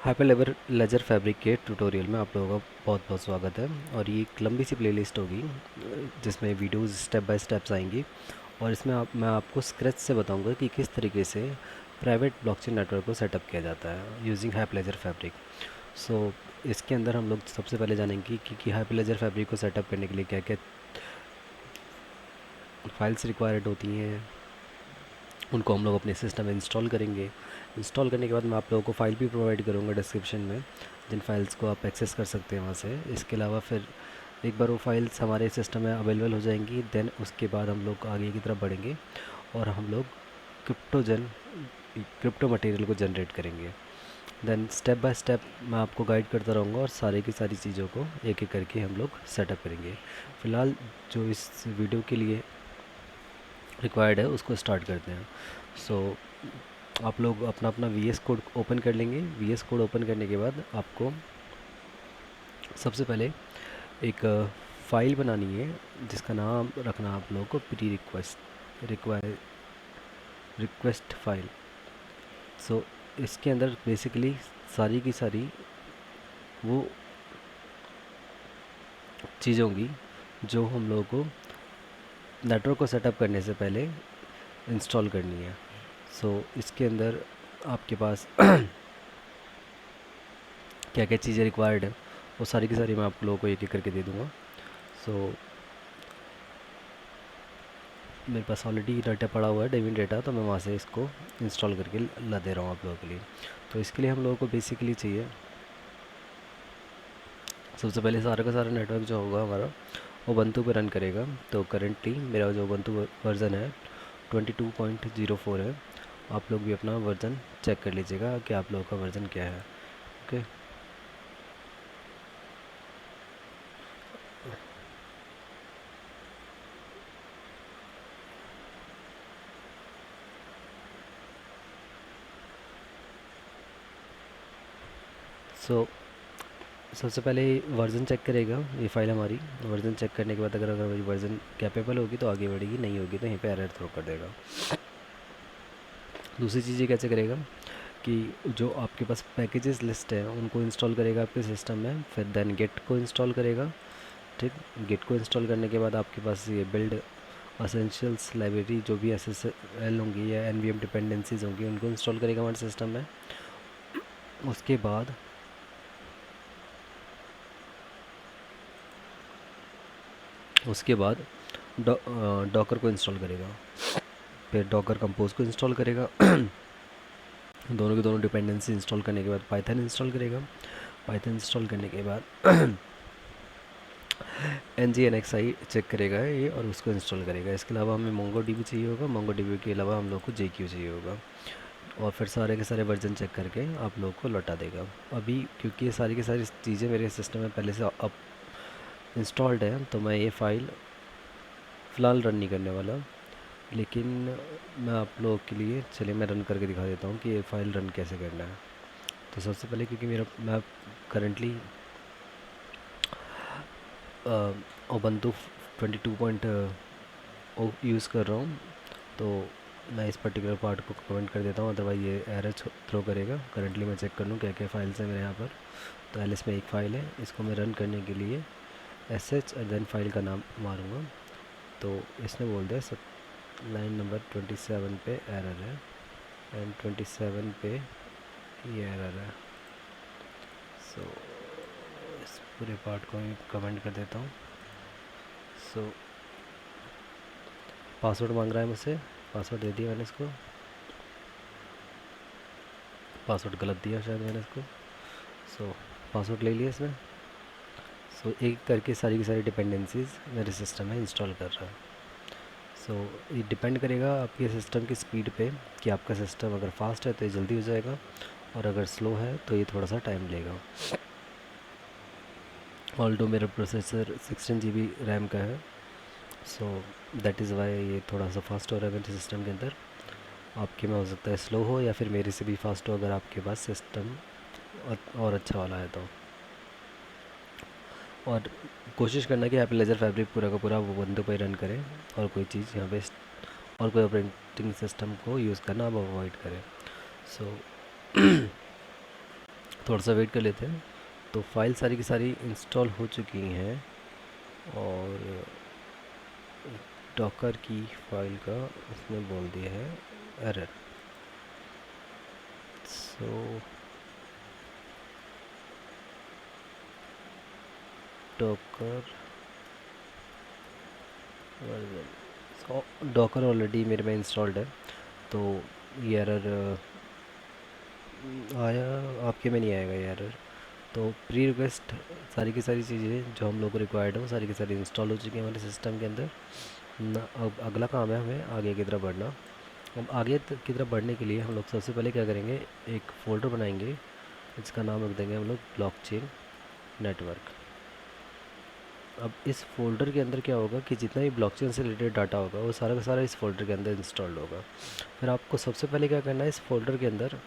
Hyper laser fabric के tutorial में आप लोगों का बहुत बहुत स्वागत है। और ये एक लंबी सी प्लेलिस्ट होगी जिसमें वीडियोस स्टेप बाय स्टेप्स आएंगी। और इसमें मैं आपको स्क्रैच से बताऊंगा कि किस तरीके से प्राइवेट ब्लॉकचेन नेटवर्क को सेटअप किया जाता है यूजिंग हाइपर लेजर फैब्रिक। सो इसके अंदर हम लोग सबसे पहले जानेंगे कि हाइपर लेजर फैब्रिक को सेटअप करने के लिए क्या क्या फाइल्स रिक्वायर्ड होती हैं, उनको हम लोग अपने सिस्टम में इंस्टॉल करेंगे। इंस्टॉल करने के बाद मैं आप लोगों को फ़ाइल भी प्रोवाइड करूँगा डिस्क्रिप्शन में, जिन फाइल्स को आप एक्सेस कर सकते हैं वहाँ से। इसके अलावा फिर एक बार वो फाइल्स हमारे सिस्टम में अवेलेबल हो जाएंगी, देन उसके बाद हम लोग आगे की तरफ बढ़ेंगे और हम लोग क्रिप्टो मटेरियल को जनरेट करेंगे। देन स्टेप बाय स्टेप मैं आपको गाइड करता रहूँगा और सारी की सारी चीज़ों को एक एक करके हम लोग सेटअप करेंगे। फ़िलहाल जो इस वीडियो के लिए रिक्वायर्ड है उसको स्टार्ट करते हैं। सो आप लोग अपना अपना VS कोड ओपन कर लेंगे। VS कोड ओपन करने के बाद आपको सबसे पहले एक फ़ाइल बनानी है जिसका नाम रखना आप लोगों को प्री रिक्वेस्ट फाइल। सो इसके अंदर बेसिकली सारी की सारी वो चीज़ें होंगी जो हम लोगों को नेटवर्क को सेटअप करने से पहले इंस्टॉल करनी है। सो इसके अंदर आपके पास क्या क्या चीज़ें रिक्वायर्ड है वो सारी की सारी मैं आप लोगों को एक एक करके दे दूँगा। सो मेरे पास ऑलरेडी डाटा पड़ा हुआ है, डेविन डाटा, तो मैं वहाँ से इसको इंस्टॉल करके ला दे रहा हूँ आप लोगों के लिए। तो इसके लिए हम लोगों को बेसिकली चाहिए सबसे पहले सारा का सारा नेटवर्क जो होगा हमारा वो ubuntu पे रन करेगा। तो करेंटली मेरा जो ubuntu वर्ज़न है 22.04 है। आप लोग भी अपना वर्ज़न चेक कर लीजिएगा कि आप लोगों का वर्ज़न क्या है। ओके, सो सबसे पहले वर्ज़न चेक करेगा ये फ़ाइल हमारी। वर्ज़न चेक करने के बाद अगर अगर वही वर्ज़न कैपेबल होगी तो आगे बढ़ेगी, नहीं होगी तो यहीं पे एरर थ्रो कर देगा। दूसरी चीज़ ये कैसे करेगा कि जो आपके पास पैकेजेस लिस्ट है उनको इंस्टॉल करेगा आपके सिस्टम में, फिर देन गेट को इंस्टॉल करेगा। ठीक, गेट को इंस्टॉल करने के बाद आपके पास ये बिल्ड असेंशियल्स लाइब्रेरी जो भी SSL होंगी या NVM डिपेंडेंसीज होंगी उनको इंस्टॉल करेगा हमारे सिस्टम में। उसके बाद डॉकर को इंस्टॉल करेगा, फिर डॉकर कंपोज को इंस्टॉल करेगा। दोनों के दोनों डिपेंडेंसी इंस्टॉल करने के बाद पाइथन इंस्टॉल करेगा। पाइथन इंस्टॉल करने के बाद NGNXI चेक करेगा ये और उसको इंस्टॉल करेगा। इसके अलावा हमें MongoDB चाहिए होगा, MongoDB के अलावा हम लोग को JQ चाहिए होगा, और फिर सारे के सारे वर्जन चेक करके आप लोग को लौटा देगा। अभी क्योंकि ये सारी की सारी चीज़ें मेरे सिस्टम में पहले से अब इंस्टॉल्ड है तो मैं ये फ़ाइल फ़िलहाल रन नहीं करने वाला, लेकिन मैं आप लोगों के लिए चलिए मैं रन करके दिखा देता हूँ कि ये फ़ाइल रन कैसे करना है। तो सबसे पहले क्योंकि मैं करंटली ubuntu 22.0 यूज़ कर रहा हूँ, तो मैं इस पर्टिकुलर पार्ट को कमेंट कर देता हूँ, अदरवाइज़ ये एरर थ्रो करेगा। करंटली मैं चेक कर लूँ क्या क्या फाइल्स हैं मेरे यहाँ पर। तो LS में एक फ़ाइल है, इसको मैं रन करने के लिए SH और देन फाइल का नाम मारूँगा। तो इसने बोल दिया सब लाइन नंबर 27 पे एरर है एंड 27 पे ये एरर है। सो इस पूरे पार्ट को मैं कमेंट कर देता हूँ। सो पासवर्ड मांग रहा है मुझसे, पासवर्ड दे दिया मैंने इसको, पासवर्ड गलत दिया शायद मैंने इसको। सो पासवर्ड ले लिया इसने। सो एक करके सारी की सारी डिपेंडेंसीज मेरे सिस्टम में इंस्टॉल कर रहा है। सो ये डिपेंड करेगा आपके सिस्टम की स्पीड पे कि आपका सिस्टम अगर फास्ट है तो ये जल्दी हो जाएगा, और अगर स्लो है तो ये थोड़ा सा टाइम लेगा। ऑल्टो मेरा प्रोसेसर 16 GB रैम का है, सो दैट इज़ वाई ये थोड़ा सा फास्ट हो रहा है मेरे सिस्टम के अंदर। आपके में हो सकता है स्लो हो या फिर मेरे से भी फास्ट हो अगर आपके पास सिस्टम और अच्छा वाला है तो। और कोशिश करना कि हाइपर लेजर फैब्रिक पूरा का पूरा वो बंदों पर रन करें, और कोई चीज़ यहाँ पे और कोई ऑपरेटिंग सिस्टम को यूज़ करना आप अवॉइड करें। सो थोड़ा सा वेट कर लेते हैं। तो फाइल सारी की सारी इंस्टॉल हो चुकी हैं और डॉकर की फाइल का उसने बोल दिया है एरर। सो डॉकर डॉकर ऑलरेडी मेरे में इंस्टॉल्ड है, तो ये एरर आया, आपके में नहीं आएगा ये एरर। तो प्री रिक्वेस्ट सारी की सारी चीज़ें जो हम लोग को रिक्वायर्ड है वो सारी की सारी इंस्टॉल हो चुकी हैं हमारे सिस्टम के अंदर ना। अब अगला काम है हमें आगे की तरफ बढ़ना। अब आगे की तरफ बढ़ने के लिए हम लोग सबसे पहले क्या करेंगे, एक फ़ोल्डर बनाएंगे, इसका नाम रख देंगे हम लोग ब्लॉकचेन नेटवर्क। अब इस फोल्डर के अंदर क्या होगा कि जितना भी ब्लॉकचेन से रिलेटेड डाटा होगा वो सारा का सारा इस फोल्डर के अंदर इंस्टॉल्ड होगा। फिर आपको सबसे पहले क्या करना है, इस फोल्डर के अंदर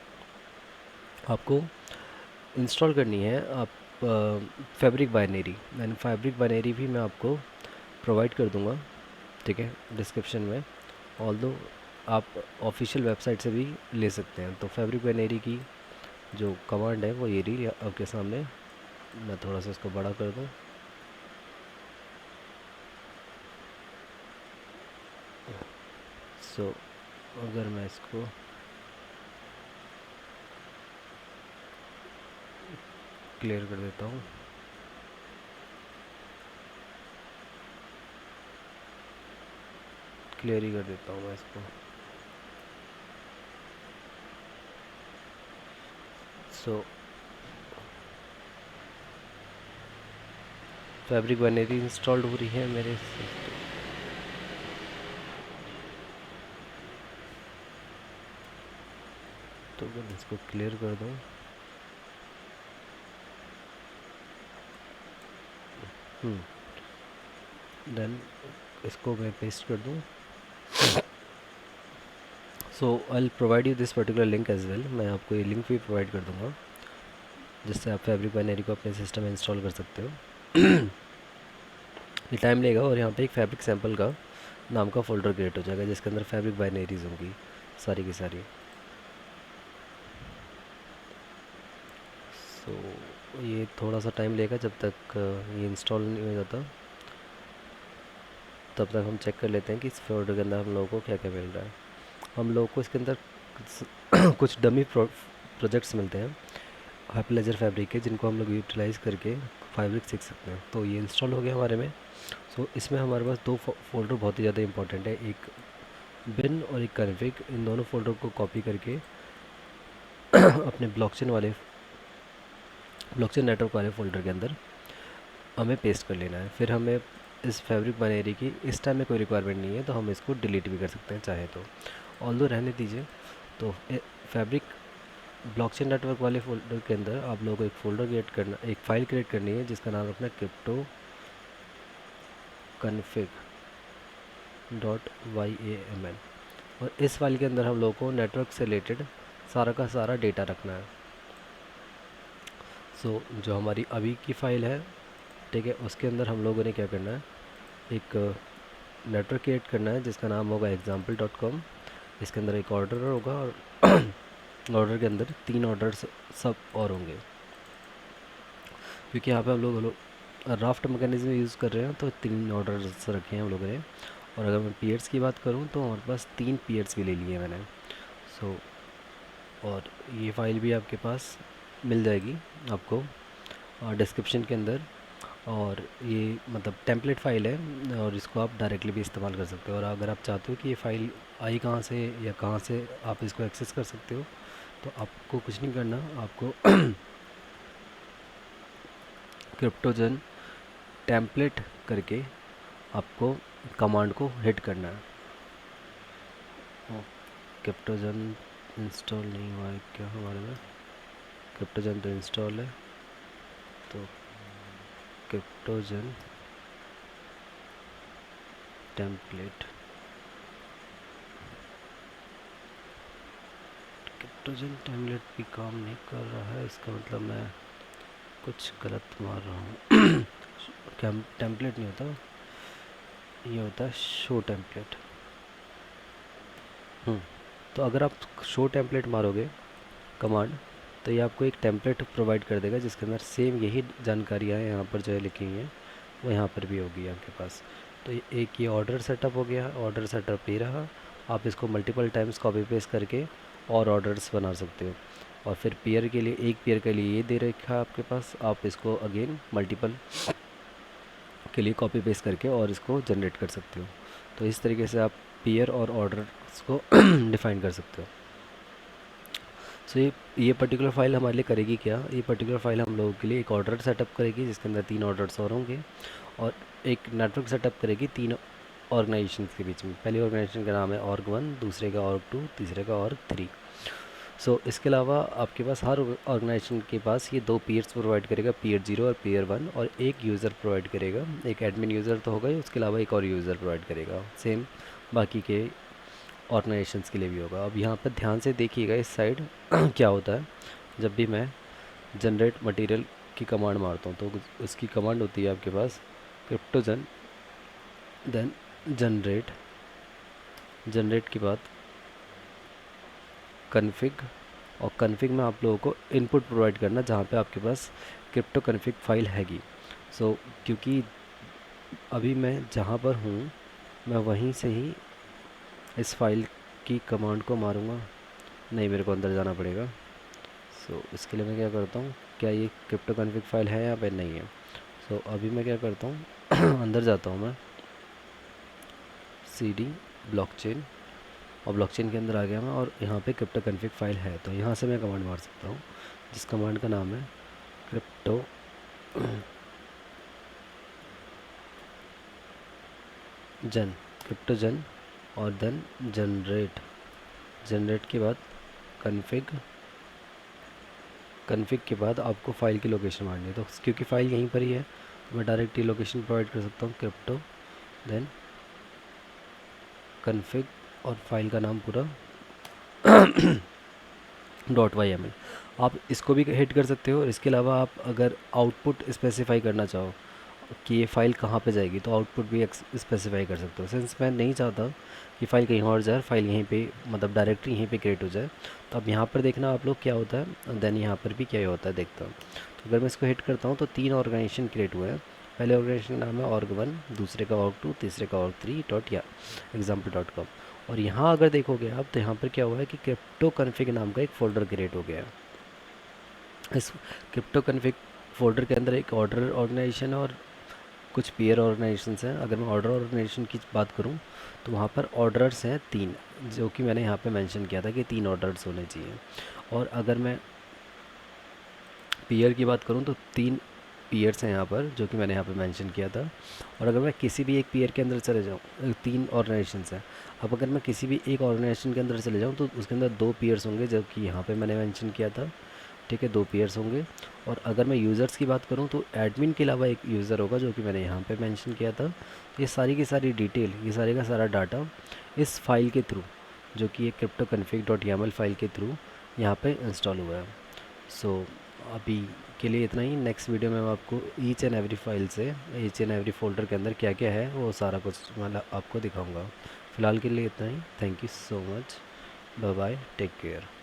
आपको इंस्टॉल करनी है आप fabric binary. And fabric binary भी मैं आपको प्रोवाइड कर दूंगा, ठीक है, डिस्क्रिप्शन में। ऑल्दो आप ऑफिशियल वेबसाइट से भी ले सकते हैं। तो फैब्रिक बाइनरी की जो कमांड है वो ये रही आपके सामने। मैं थोड़ा सा इसको बड़ा कर दूँ। सो अगर मैं इसको क्लियर कर देता हूँ, क्लियर ही कर देता हूँ मैं इसको। सो फैब्रिक बाइनरी इंस्टॉल्ड हो रही है मेरे सिस्टम। तो अगर इसको क्लियर कर दूँ, देन इसको मैं पेस्ट कर दूँ। So I will provide you this particular link as well. मैं आपको ये लिंक भी प्रोवाइड कर दूँगा जिससे आप फैब्रिक बाइनरी को अपने सिस्टम में इंस्टॉल कर सकते हो। ये टाइम लेगा और यहाँ पे एक फैब्रिक सैम्पल का नाम का फ़ोल्डर क्रिएट हो जाएगा जिसके अंदर फैब्रिक बाइनरीज होंगी सारी की सारी। सो ये थोड़ा सा टाइम लेगा, जब तक ये इंस्टॉल नहीं हो जाता तब तक हम चेक कर लेते हैं कि इस फोल्डर के अंदर हम लोगों को क्या क्या मिल रहा है। हम लोगों को इसके अंदर कुछ डमी प्रोजेक्ट्स मिलते हैं हाइपरलेजर फैब्रिक के, जिनको हम लोग यूटिलाइज़ करके फैब्रिक सीख सकते हैं। तो ये इंस्टॉल हो गया हमारे में। सो इसमें हमारे पास दो फोल्डर बहुत ही ज़्यादा इंपॉर्टेंट है, एक बिन और एक कन्फिग। इन दोनों फोल्डर को कॉपी करके अपने ब्लॉकचेन नेटवर्क वाले फ़ोल्डर के अंदर हमें पेस्ट कर लेना है। फिर हमें इस फैब्रिक बाइनरी की इस टाइम में कोई रिक्वायरमेंट नहीं है, तो हम इसको डिलीट भी कर सकते हैं चाहे तो, ऑल्दो रहने दीजिए। तो फैब्रिक ब्लॉकचेन नेटवर्क वाले फोल्डर के अंदर आप लोगों को एक फ़ोल्डर क्रिएट करना, एक फ़ाइल क्रिएट करनी है जिसका नाम रखना है क्रिप्टो कन्फिग .yaml। और इस फाइल के अंदर हम लोगों को नेटवर्क से रिलेटेड सारा का सारा डेटा रखना है। सो जो हमारी अभी की फ़ाइल है, ठीक है, उसके अंदर हम लोगों ने क्या करना है, एक नेटवर्क क्रिएट करना है जिसका नाम होगा example.com। इसके अंदर एक ऑर्डर होगा और ऑर्डर के अंदर 3 ऑर्डर्स सब और होंगे, क्योंकि यहाँ पे हम लोग राफ्ट मैकेनिज्म यूज़ कर रहे हैं तो 3 ऑर्डर्स रखे हैं हम लोगों ने। और अगर मैं पीरियड्स की बात करूँ तो हमारे पास 3 पीरियड्स भी ले लिए मैंने। सो और ये फ़ाइल भी आपके पास मिल जाएगी आपको डिस्क्रिप्शन के अंदर। और ये मतलब टेम्पलेट फ़ाइल है और इसको आप डायरेक्टली भी इस्तेमाल कर सकते हो। और अगर आप चाहते हो कि ये फ़ाइल आई कहाँ से या कहाँ से आप इसको एक्सेस कर सकते हो, तो आपको कुछ नहीं करना, आपको क्रिप्टोजन टेम्पलेट करके आपको कमांड को हिट करना है। क्रिप्टोजन इंस्टॉल नहीं हुआ है क्या हमारे में? क्रिप्टोजन तो इंस्टॉल है, तो क्रिप्टोजन टेम्पलेट, क्रिप्टोजन टेम्पलेट भी काम नहीं कर रहा है, इसका मतलब मैं कुछ गलत मार रहा हूँ। क्या टेम्पलेट नहीं होता, ये होता है शो टेम्पलेट। तो अगर आप शो टेम्पलेट मारोगे कमांड, तो ये आपको एक टेम्पलेट प्रोवाइड कर देगा जिसके अंदर सेम यही जानकारियाँ यहाँ पर जो है लिखी हुई हैं वो यहाँ पर भी होगी आपके पास। तो एक ये ऑर्डर सेटअप हो गया, ऑर्डर सेटअप ये रहा। आप इसको मल्टीपल टाइम्स कॉपी पेस्ट करके और ऑर्डर्स बना सकते हो। और फिर पेयर के लिए, एक पेयर के लिए ये दे रखा है आपके पास, आप इसको अगेन मल्टीपल के लिए कॉपी पेस्ट करके और इसको जनरेट कर सकते हो। तो इस तरीके से आप पेयर और ऑर्डर्स को डिफाइन कर सकते हो। सो ये पर्टिकुलर फाइल हमारे लिए करेगी क्या, ये पर्टिकुलर फाइल हम लोगों के लिए एक ऑर्डर सेटअप करेगी जिसके अंदर 3 ऑर्डर्स और होंगे, और एक नेटवर्क सेटअप करेगी 3 ऑर्गेनाइजेशन के बीच में। पहले ऑर्गेनाइजेशन का नाम है org1, दूसरे का org2, तीसरे का org3। सो इसके अलावा आपके पास हर ऑर्गेनाइजेशन के पास ये 2 पीयर्स प्रोवाइड करेगा, पीयर 0 और पीयर 1, और एक यूज़र प्रोवाइड करेगा। एक एडमिन यूज़र तो होगा ही, उसके अलावा एक और यूज़र प्रोवाइड करेगा। सेम बाकी के ऑर्गेनाइजेशंस के लिए भी होगा। अब यहाँ पर ध्यान से देखिएगा इस साइड क्या होता है। जब भी मैं जनरेट मटेरियल की कमांड मारता हूँ तो उसकी कमांड होती है आपके पास क्रिप्टोजन, देन जनरेट, जनरेट के बाद कन्फिग, और कन्फिग में आप लोगों को इनपुट प्रोवाइड करना जहाँ पे आपके पास क्रिप्टो कन्फिग फाइल हैगी। सो क्योंकि अभी मैं जहाँ पर हूँ मैं वहीं से ही इस फाइल की कमांड को मारूँगा, नहीं मेरे को अंदर जाना पड़ेगा। सो इसके लिए मैं क्या करता हूँ, क्या ये क्रिप्टो कन्फिग फाइल है यहाँ पे, नहीं है। सो अभी मैं क्या करता हूँ अंदर जाता हूँ मैं, CD ब्लॉकचेन, और ब्लॉकचेन के अंदर आ गया मैं, और यहाँ पे क्रिप्टो कन्फिग फाइल है। तो यहाँ से मैं कमांड मार सकता हूँ जिस कमांड का नाम है क्रिप्टो जन, क्रिप्टोजन, और देन जनरेट, जनरेट के बाद कन्फिग, कन्फिग के बाद आपको फ़ाइल की लोकेशन मारनी है। तो क्योंकि फ़ाइल यहीं पर ही है तो मैं डायरेक्ट ये लोकेशन प्रोवाइड कर सकता हूँ, क्रिप्टो देन कन्फिग, और फाइल का नाम पूरा .yml। आप इसको भी हिट कर सकते हो। और इसके अलावा आप अगर आउटपुट स्पेसिफाई करना चाहो कि ये फ़ाइल कहाँ पे जाएगी तो आउटपुट भी स्पेसिफाई कर सकते हो। सिंस मैं नहीं चाहता कि फ़ाइल कहीं और जाए, फाइल यहीं पे मतलब डायरेक्टली यहीं पे क्रिएट हो जाए, तो अब यहाँ पर देखना आप लोग क्या होता है, देन यहाँ पर भी क्या होता है देखता हूँ। तो अगर मैं इसको हिट करता हूँ तो 3 ऑर्गेनाइजेशन क्रिएट हुए हैं। पहले ऑर्गेनाइजेशन का नाम है org1, दूसरे का org2, तीसरे का org3.example.com। और यहाँ अगर देखोगे आप तो यहाँ पर क्या हुआ है कि क्रिप्टो कन्फिग नाम का एक फ़ोल्डर क्रिएट हो गया है। इस क्रिप्टो कन्फिग फोल्डर के अंदर एक ऑर्डर ऑर्गेनाइजेशन और कुछ पेयर ऑर्गेनाइजेशंस हैं। अगर मैं ऑर्डर ऑर्गेनाइजेशन की बात करूं तो वहाँ पर ऑर्डर्स हैं 3, जो कि मैंने यहाँ पे मेंशन किया था कि 3 ऑर्डर्स होने चाहिए। और अगर मैं पेयर की बात करूं तो 3 पेयर्स हैं यहाँ पर, जो कि मैंने यहाँ पे मेंशन किया था। और अगर मैं किसी भी एक पेयर के अंदर चले जाऊँ, 3 ऑर्गेनाइजेशंस हैं। अब अगर मैं किसी भी एक ऑर्गेनाइजेशन के अंदर चले जाऊँ तो उसके अंदर 2 पेयर्स होंगे, जो कि यहाँ पे मैंने मेंशन किया था। ठीक है, 2 पेयर्स होंगे। और अगर मैं यूज़र्स की बात करूं तो एडमिन के अलावा एक यूज़र होगा, जो कि मैंने यहाँ पे मेंशन किया था। ये सारी की सारी डिटेल, ये सारे का सारा डाटा इस फाइल के थ्रू, जो कि ये cryptoconfig.yaml फाइल के थ्रू यहाँ पे इंस्टॉल हुआ है। सो अभी के लिए इतना ही। नेक्स्ट वीडियो में मैं आपको ईच एंड एवरी फाइल से, ईच एंड एवरी फोल्डर के अंदर क्या क्या है वो सारा कुछ मैं आपको दिखाऊँगा। फ़िलहाल के लिए इतना ही। Thank you so much, bye bye, take care.